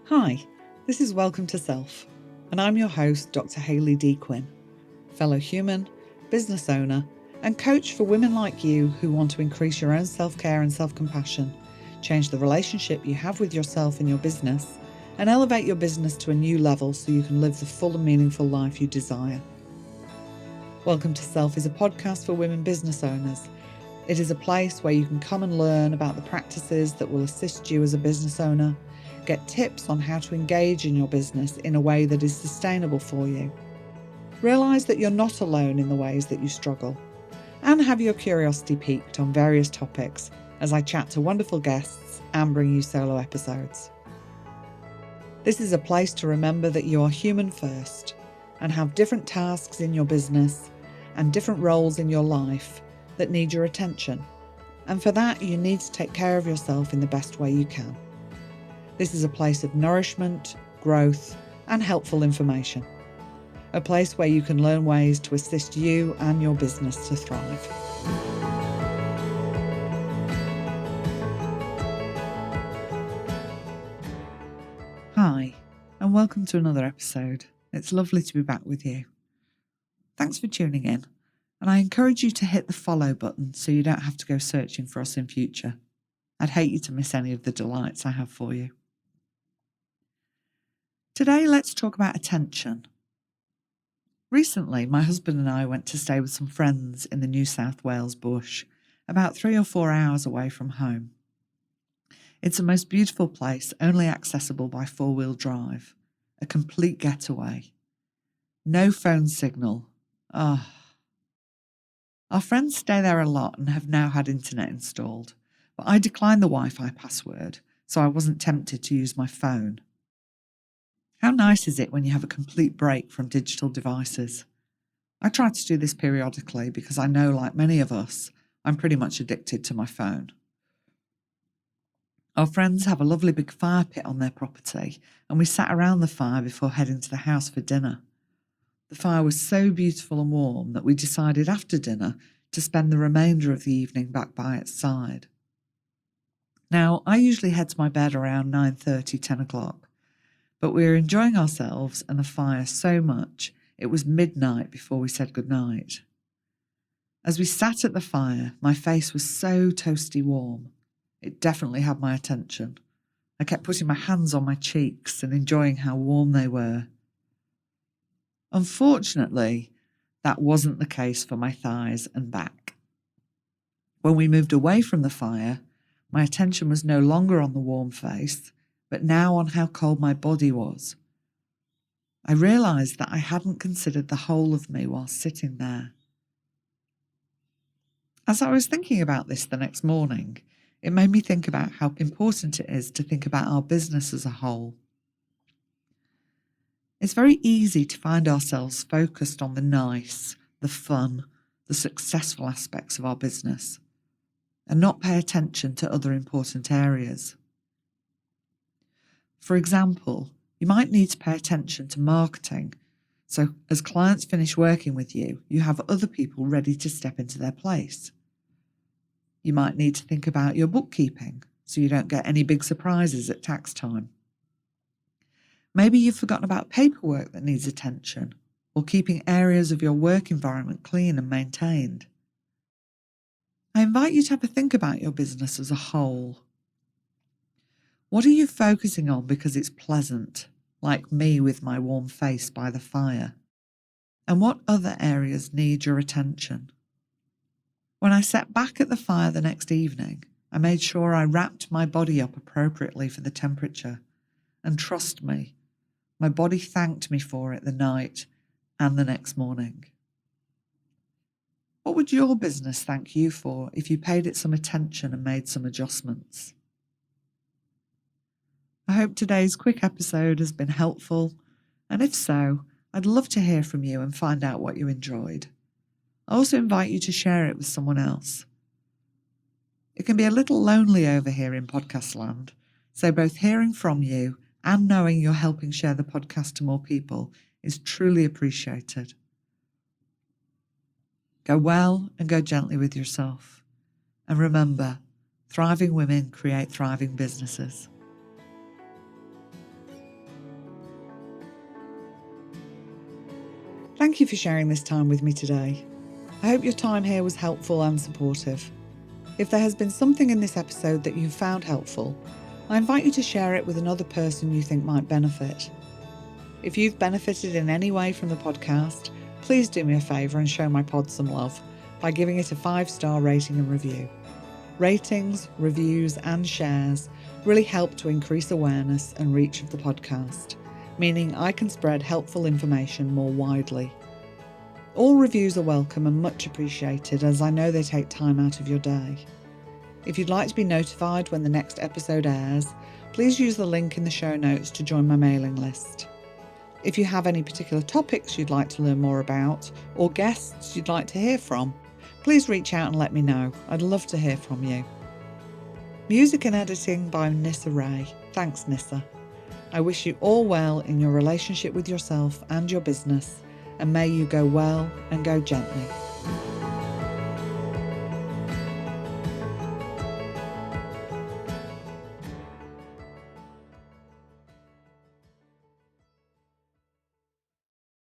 Hi, this is Welcome to Self, and I'm your host, Dr. Hayley D. Quinn, fellow human, business owner, and coach for women like you who want to increase your own self-care and self-compassion, change the relationship you have with yourself and your business, and elevate your business to a new level so you can live the full and meaningful life you desire. Welcome to Self is a podcast for women business owners. It is a place where you can come and learn about the practices that will assist you as a business owner, get tips on how to engage in your business in a way that is sustainable for you. Realise that you're not alone in the ways that you struggle, and have your curiosity piqued on various topics as I chat to wonderful guests and bring you solo episodes. This is a place to remember that you are human first and have different tasks in your business and different roles in your life that need your attention, and for that you need to take care of yourself in the best way you can. This is a place of nourishment, growth, and helpful information. A place where you can learn ways to assist you and your business to thrive. Hi, and welcome to another episode. It's lovely to be back with you. Thanks for tuning in, and I encourage you to hit the follow button so you don't have to go searching for us in future. I'd hate you to miss any of the delights I have for you. Today, let's talk about attention. Recently, my husband and I went to stay with some friends in the New South Wales bush, about 3 or 4 hours away from home. It's a most beautiful place, only accessible by 4-wheel drive, a complete getaway. No phone signal. Our friends stay there a lot and have now had internet installed, but I declined the Wi-Fi password, so I wasn't tempted to use my phone. How nice is it when you have a complete break from digital devices? I try to do this periodically because I know, like many of us, I'm pretty much addicted to my phone. Our friends have a lovely big fire pit on their property, and we sat around the fire before heading to the house for dinner. The fire was so beautiful and warm that we decided after dinner to spend the remainder of the evening back by its side. Now, I usually head to my bed around 9:30, 10 o'clock, but we were enjoying ourselves and the fire so much it was midnight before we said goodnight. As we sat at the fire, my face was so toasty warm. It definitely had my attention. I kept putting my hands on my cheeks and enjoying how warm they were. Unfortunately, that wasn't the case for my thighs and back. When we moved away from the fire, my attention was no longer on the warm face, but now on how cold my body was. I realised that I hadn't considered the whole of me while sitting there. As I was thinking about this the next morning, it made me think about how important it is to think about our business as a whole. It's very easy to find ourselves focused on the nice, the fun, the successful aspects of our business, and not pay attention to other important areas. For example, you might need to pay attention to marketing, so as clients finish working with you, you have other people ready to step into their place. You might need to think about your bookkeeping, so you don't get any big surprises at tax time. Maybe you've forgotten about paperwork that needs attention, or keeping areas of your work environment clean and maintained. I invite you to have a think about your business as a whole. What are you focusing on because it's pleasant, like me with my warm face by the fire? And what other areas need your attention? When I sat back at the fire the next evening, I made sure I wrapped my body up appropriately for the temperature. And trust me, my body thanked me for it the night and the next morning. What would your business thank you for if you paid it some attention and made some adjustments? I hope today's quick episode has been helpful, and if so, I'd love to hear from you and find out what you enjoyed. I also invite you to share it with someone else. It can be a little lonely over here in podcast land, so both hearing from you and knowing you're helping share the podcast to more people is truly appreciated. Go well and go gently with yourself. And remember, thriving women create thriving businesses. Thank you for sharing this time with me today. I hope your time here was helpful and supportive. If there has been something in this episode that you've found helpful, I invite you to share it with another person you think might benefit. If you've benefited in any way from the podcast, please do me a favour and show my pod some love by giving it a 5-star rating and review. Ratings, reviews and shares really help to increase awareness and reach of the podcast, meaning I can spread helpful information more widely. All reviews are welcome and much appreciated, as I know they take time out of your day. If you'd like to be notified when the next episode airs, please use the link in the show notes to join my mailing list. If you have any particular topics you'd like to learn more about, or guests you'd like to hear from, please reach out and let me know. I'd love to hear from you. Music and editing by Nissa Ray. Thanks, Nissa. I wish you all well in your relationship with yourself and your business, and may you go well and go gently.